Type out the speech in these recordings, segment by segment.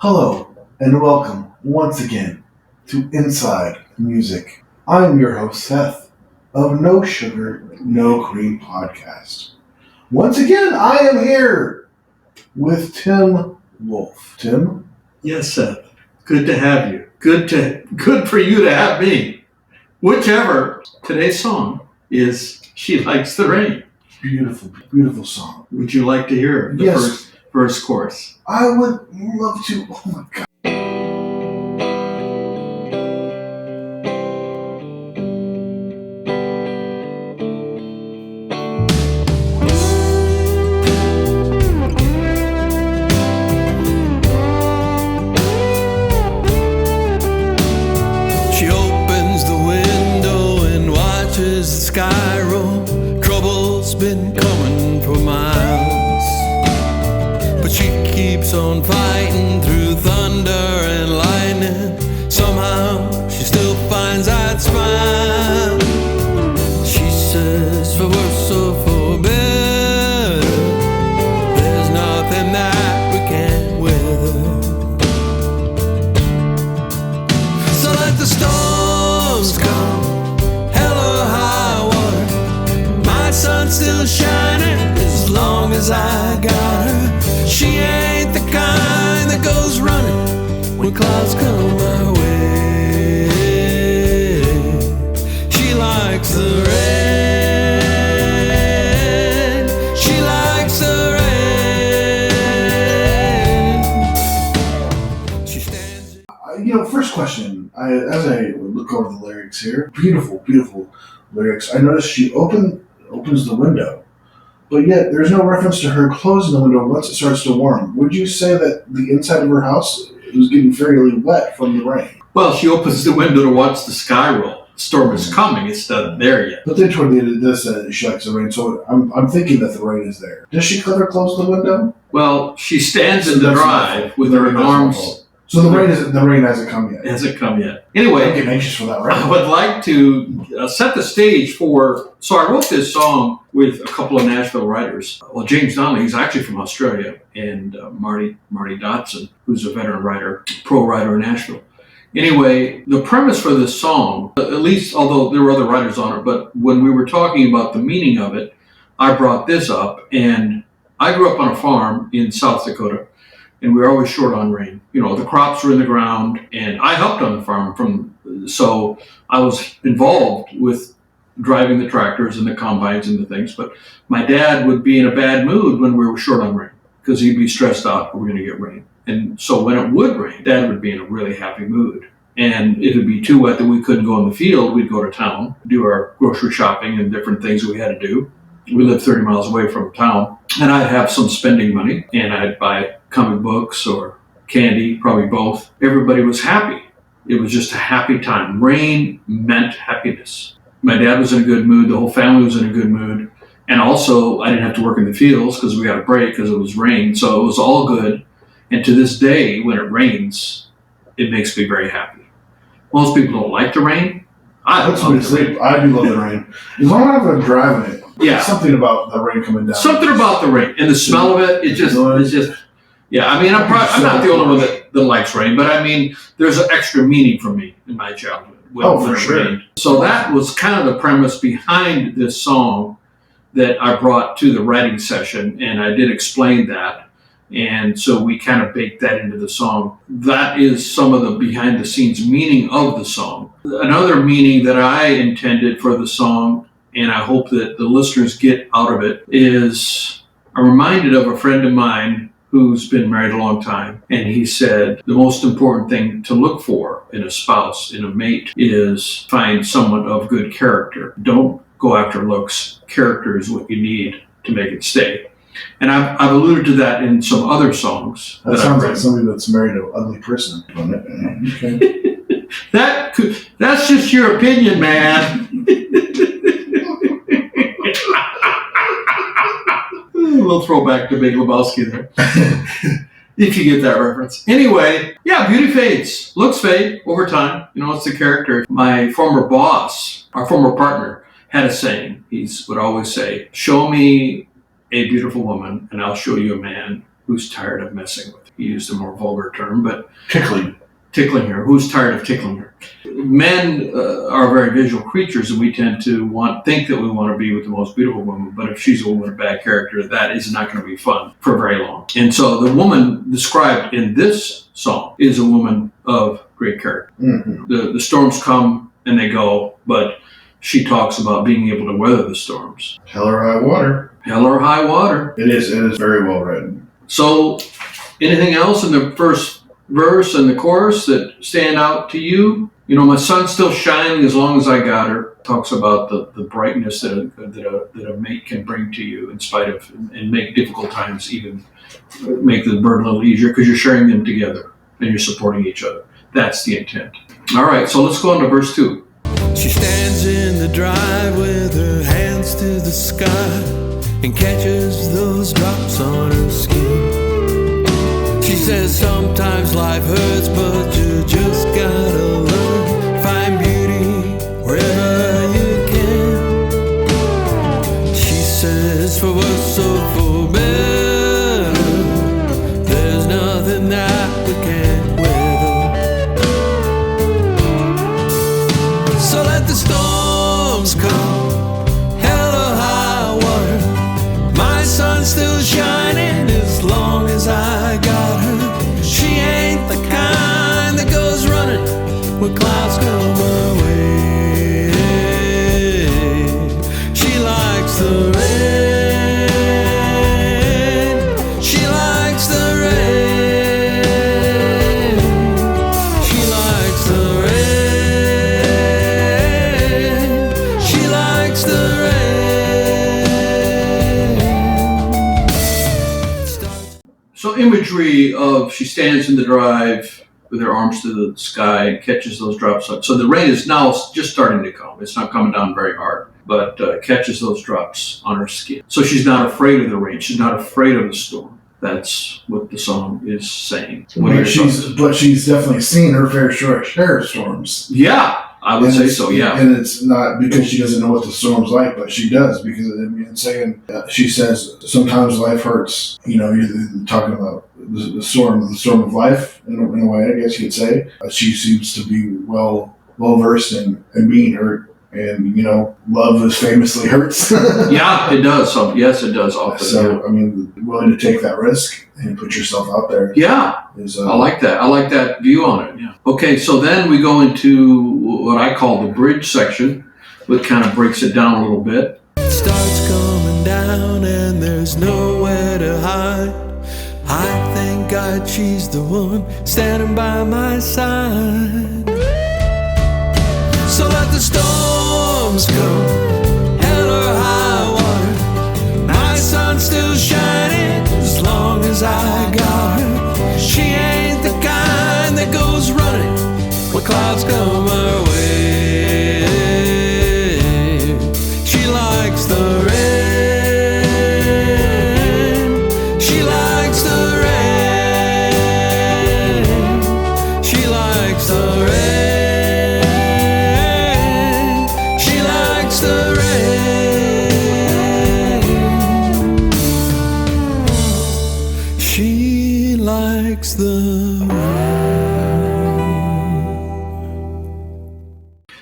Hello, and welcome once again to Inside Music. I'm your host, Seth, of No Sugar, No Cream podcast. Once again, I am here with Tim Wolf. Tim? Yes, Seth. Good to have you. Good for you to have me. Whichever. Today's song is "She Likes the Rain." Beautiful, beautiful song. Would you like to hear the Yes. first chorus? I would love to. Oh my God. She opens the window and watches the sky roll. Trouble's been coming for miles, but she keeps on fighting through thunder and lightning. Somehow she still finds that smile. She says, for worse or for better, there's nothing that we can't weather. So let the storms come, hell or high water. My sun's still shining as long as I got her. She ain't the kind that goes running when clouds come my way. She likes the rain. She likes the rain. She stands. First question. As I look over the lyrics here, beautiful, beautiful lyrics. I noticed she opens the window, but yet there's no reference to her closing the window once it starts to warm. Would you say that the inside of her house was getting fairly wet from the rain? Well, she opens the window to watch the sky roll. The storm is coming. It's not there yet. But then toward the end of this, she likes the rain, so I'm thinking that the rain is there. Does she ever close the window? Well, she stands in So the that's drive not- with the her rain hasn't arms. fallen. So the rain hasn't come yet. Hasn't come yet. I Anyway, get anxious for that I rain. would like to set the stage for. So I wrote this song with a couple of Nashville writers. Well, James Donnelly, he's actually from Australia, and Marty Dotson, who's a veteran writer, pro writer in Nashville. Anyway, the premise for this song, at least, although there were other writers on it, but when we were talking about the meaning of it, I brought this up. And I grew up on a farm in South Dakota, and we were always short on rain. The crops were in the ground, and I helped on the farm so I was involved with driving the tractors and the combines and the things. But my dad would be in a bad mood when we were short on rain because he'd be stressed out we're going to get rain. And so when it would rain, Dad would be in a really happy mood. And it would be too wet that we couldn't go in the field. We'd go to town, do our grocery shopping and different things we had to do. We lived 30 miles away from town, and I'd have some spending money, and I'd buy comic books or candy, probably both. Everybody was happy. It was just a happy time. Rain meant happiness. My dad was in a good mood. The whole family was in a good mood. And also, I didn't have to work in the fields because we got a break because it was rain. So it was all good. And to this day, when it rains, it makes me very happy. Most people don't like the rain. I Puts me love to the rain. sleep. I do love the rain. As long as I'm driving it. Yeah. Something about the rain coming down. Something about the rain and the smell of it. It's just. Yeah, I mean, I'm not the only one that likes rain, but I mean, there's an extra meaning for me in my childhood when for it sure. rained. So that was kind of the premise behind this song that I brought to the writing session, and I did explain that. And so we kind of baked that into the song. That is some of the behind the scenes meaning of the song. Another meaning that I intended for the song, and I hope that the listeners get out of it, is I'm reminded of a friend of mine who's been married a long time. And he said, the most important thing to look for in a spouse, in a mate, is find someone of good character. Don't go after looks. Character is what you need to make it stay. And I've alluded to that in some other songs. That sounds like somebody that's married an ugly person. Okay. That's just your opinion, man. A little throwback to Big Lebowski there. If you get that reference. Anyway, yeah, beauty fades. Looks fade over time. It's the character. My former boss, our former partner, had a saying. He would always say, show me a beautiful woman and I'll show you a man who's tired of messing with you. he used a more vulgar term, but Tickling. her. Who's tired of tickling her? Men are very visual creatures, and we tend to think that we want to be with the most beautiful woman, but if she's a woman of bad character, that is not going to be fun for very long. And so the woman described in this song is a woman of great character. Mm-hmm. The storms come and they go, but she talks about being able to weather the storms. Hell or high water. Hell or high water. It is very well written. So, anything else in the first verse and the chorus that stand out to you? You know, my sun's still shining as long as I got her. Talks about the brightness that a mate can bring to you in spite of, and make difficult times even make the burden a little easier because you're sharing them together and you're supporting each other. That's the intent. All right, so let's go on to verse 2. She stands in the drive with her hands to the sky and catches those drops on her skin. She says sometimes life hurts, but you just gotta learn, find beauty wherever you can. She says for worse or for better, there's nothing that we can't weather. So let the storms come, hell or high water, my sun's still shining as long as I got her. She ain't the kind that goes running when clouds come her way. She likes the rain, she likes the rain, she likes the rain, she likes the rain. So imagery of she stands in the drive with her arms to the sky and catches those drops up. So the rain is now just starting to come. It's not coming down very hard, but catches those drops on her skin. So she's not afraid of the rain. She's not afraid of the storm. That's what the song is saying. But she's definitely seen her fair share of storms. Yeah, I would say so, yeah. And it's not because she doesn't know what the storm's like, but she does, because she says sometimes life hurts. You know, you're talking about the storm of life in a way, I guess you could say. She seems to be well versed in being hurt. And, you know, love is famously hurts. Yeah, it does. So, yes, it does often. So, yeah. I mean, willing to take that risk and put yourself out there. Yeah, is, I like that. I like that view on it. Yeah. Okay, so then we go into what I call the bridge section, which kind of breaks it down a little bit. It starts coming down and there's nowhere to hide. I thank God she's the one standing by my side. So let the storms come, hell or high water, my sun's still shining as long as I got her. She ain't the kind that goes running when clouds come her way. She likes the rain, she likes the rain, she likes the rain. She likes the rain.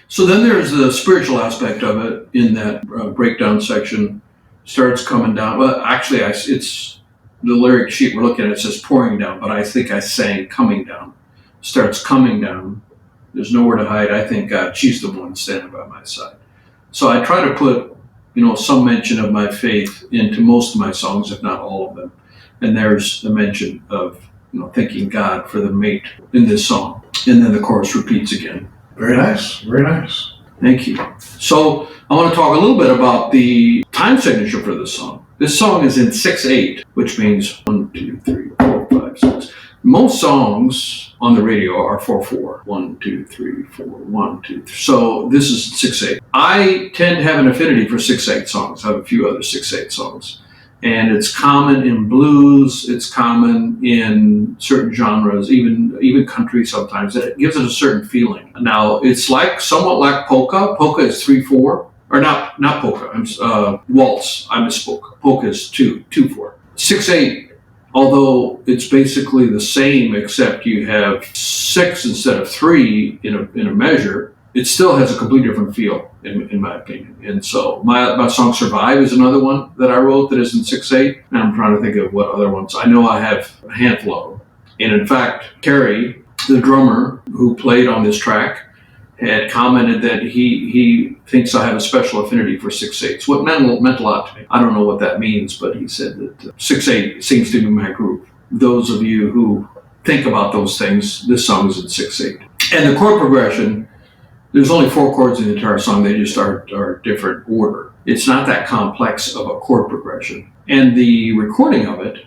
So then there's the spiritual aspect of it in that breakdown section. Starts coming down. Well, actually, it's the lyric sheet we're looking at. It says pouring down, but I think I sang coming down. Starts coming down. There's nowhere to hide. I think God, she's the one standing by my side. So I try to put, you know, some mention of my faith into most of my songs, if not all of them. And there's the mention of, you know, thanking God for the mate in this song. And then the chorus repeats again. Very nice. Very nice. Thank you. So I want to talk a little bit about the time signature for this song. This song is in 6/8, which means 1, 2, 3, 4, 5, 6. Most songs on the radio are 4/4. 1, 2, 3, 4, 1, 2, 3. So this is 6/8. I tend to have an affinity for 6/8 songs. I have a few other 6/8 songs. And it's common in blues, it's common in certain genres, even country sometimes. It gives it a certain feeling. Now, it's somewhat like polka. Polka is 3/4, or not polka, waltz, I misspoke. Polka is 2/4. 6/8, although it's basically the same except you have 6 instead of 3 in a measure, it still has a completely different feel, in my opinion. And so my song Survive is another one that I wrote that is in 6/8. And I'm trying to think of what other ones. I know I have a handful of them. And in fact, Kerry, the drummer who played on this track, had commented that he thinks I have a special affinity for 6/8. What meant a lot to me. I don't know what that means, but he said that 6/8 seems to be my groove. Those of you who think about those things, this song is in 6/8. And the chord progression, there's only 4 chords in the entire song. They just are different order. It's not that complex of a chord progression. And the recording of it,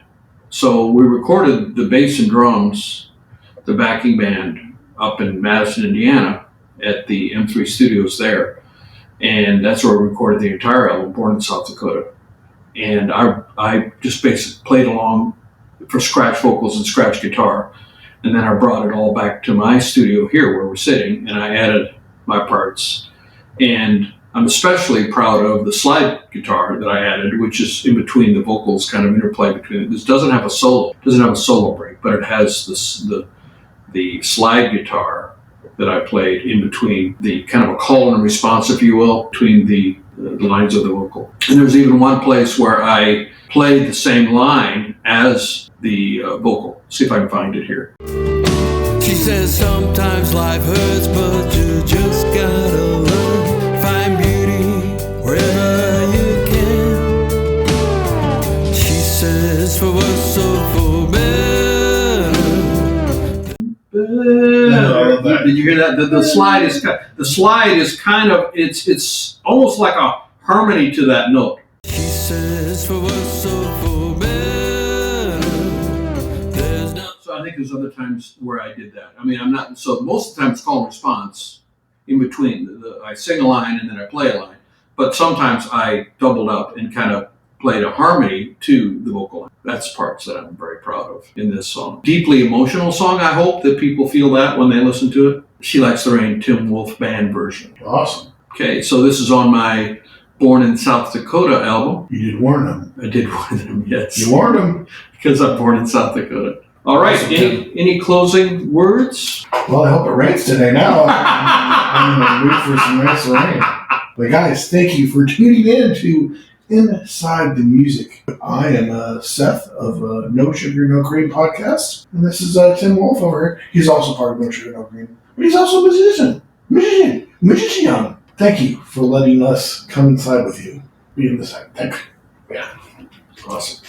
so we recorded the bass and drums, the backing band up in Madison, Indiana, at the M3 studios there. And that's where we recorded the entire album, Born in South Dakota. And I just basically played along for scratch vocals and scratch guitar. And then I brought it all back to my studio here where we're sitting, and I added my parts. And I'm especially proud of the slide guitar that I added, which is in between the vocals, kind of interplay between it. This doesn't have a solo break, but it has the slide guitar that I played in between the kind of a call and response, if you will, between the lines of the vocal. And there's even one place where I played the same line as the vocal. See if I can find it here. She says sometimes life hurts, but you just gotta learn. Find beauty wherever you can. She says for worse or for better. Did you hear that? The slide is kind of it's almost like a harmony to that note. She says for worse or for better. So I think there's other times where I did that. I mean, I'm not. So most of the time it's call and response. In between, I sing a line and then I play a line. But sometimes I doubled up and kind of played a harmony to the vocal line. That's parts that I'm very proud of in this song. Deeply emotional song. I hope that people feel that when they listen to it. She Likes the Rain, Tim Wolf Band version. Awesome. Okay, so this is on my Born in South Dakota album. You did warn them. I did warn them, yes. You warned them. Because I'm born in South Dakota. All right, Awesome. any closing words? Well, I hope it rains today now. I'm in the mood for some nice rain. But guys, thank you for tuning in to Inside the Music. I am Seth of No Sugar, No Cream podcast. And this is Tim Wolf over here. He's also part of No Sugar, No Cream. But he's also a musician. Thank you for letting us come inside with you. Be inside. Thank you. Yeah. Awesome.